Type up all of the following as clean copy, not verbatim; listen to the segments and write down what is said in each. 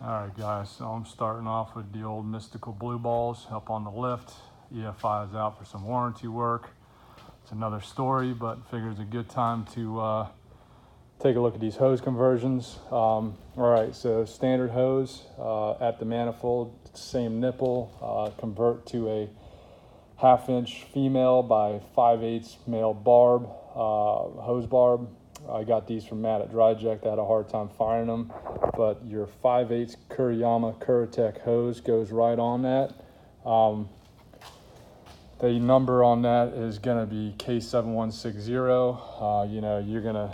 Alright guys, so I'm starting off with the old Mystical blue balls up on the lift. EFI is out for some warranty work. It's another story, but figure it's a good time to take a look at these hose conversions. Alright, so standard hose at the manifold, same nipple, convert to a 1/2" female by 5/8 male barb, hose barb. I got these from Matt at DryJect. I had a hard time finding them, but your 5/8 Kuriyama Kuratech hose goes right on that. The number on that is going to be K7160. You're going to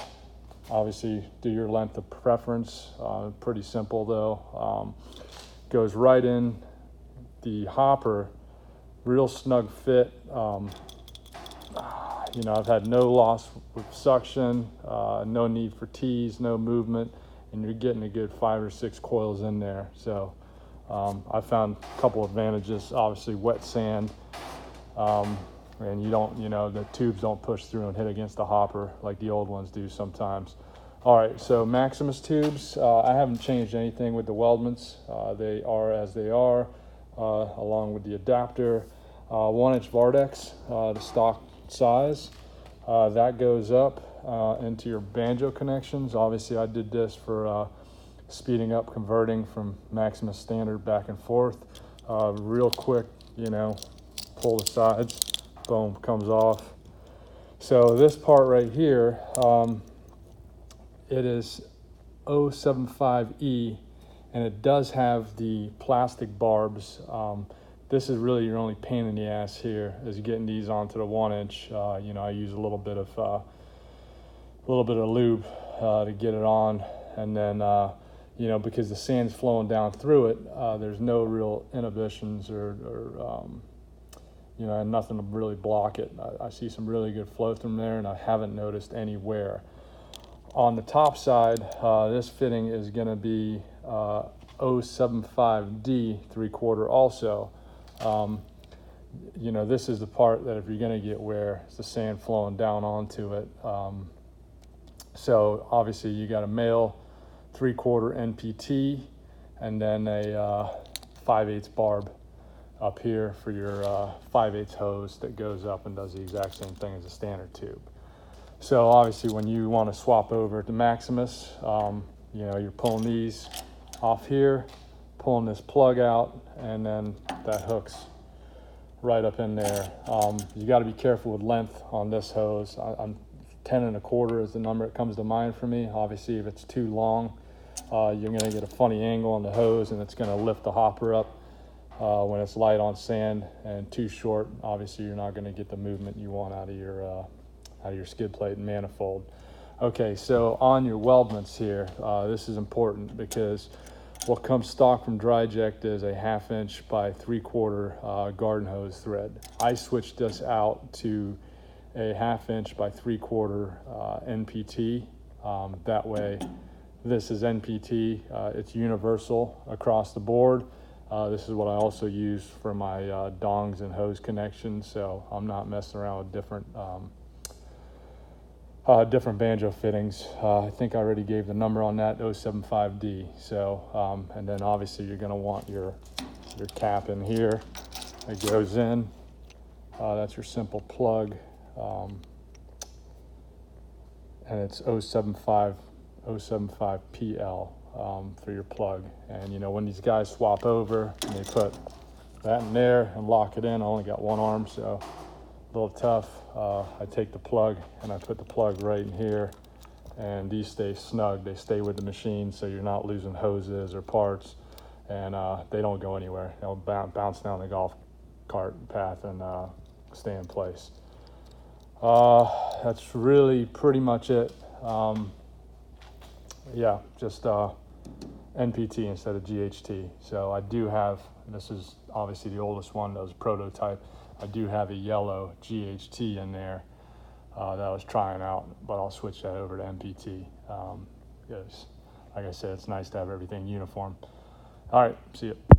obviously do your length of preference. Pretty simple though. Goes right in the hopper, real snug fit. I've had no loss with suction, no need for tease, no movement, and you're getting a good 5 or 6 coils in there. So I found a couple advantages. Obviously wet sand, and the tubes don't push through and hit against the hopper like the old ones do sometimes. All right, so Maximus tubes, I haven't changed anything with the weldments. They are as they are, along with the adapter. 1" Vardex, the stock size. That goes up into your banjo connections. Obviously I did this for speeding up converting from Maximus standard back and forth. Real quick, pull the sides, boom, comes off. So this part right here, it is 075E, and it does have the plastic barbs. This is really your only pain in the ass here, is getting these onto the 1". I use a little bit of lube to get it on, and then because the sand's flowing down through it, there's no real inhibitions or nothing to really block it. I see some really good flow from there, and I haven't noticed any wear. On the top side, this fitting is going to be 075D 3/4 also. This is the part that if you're going to get wear, it's the sand flowing down onto it. So obviously you got a male 3/4 NPT, and then a 5/8 barb up here for your 5/8 hose that goes up and does the exact same thing as a standard tube. So obviously when you want to swap over to Maximus, you're pulling these off here, pulling this plug out, and then that hooks right up in there. You got to be careful with length on this hose. I'm 10 1/4 is the number that comes to mind for me. Obviously if it's too long, you're going to get a funny angle on the hose, and it's going to lift the hopper up when it's light on sand. And too short, obviously you're not going to get the movement you want out of your skid plate and manifold. Okay, so on your weldments here, this is important because what comes stock from DryJect is a 1/2" by 3/4 garden hose thread. I switched this out to a 1/2" by 3/4 NPT. That way, this is NPT. It's universal across the board. This is what I also use for my dongs and hose connections, so I'm not messing around with different banjo fittings. I think I already gave the number on that, 075D. So, and then obviously you're going to want your cap in here. It goes in. That's your simple plug, and it's 075 PL for your plug. And when these guys swap over and they put that in there and lock it in, I only got one arm, so a little tough. I take the plug and I put the plug right in here, and these stay snug. They stay with the machine, so you're not losing hoses or parts, and they don't go anywhere. They'll bounce down the golf cart path and stay in place. That's really pretty much it. Just NPT instead of GHT. So I do have, this is obviously the oldest one, that was a prototype. I do have a yellow GHT in there that I was trying out, but I'll switch that over to NPT. Because, like I said, it's nice to have everything uniform. All right, see you.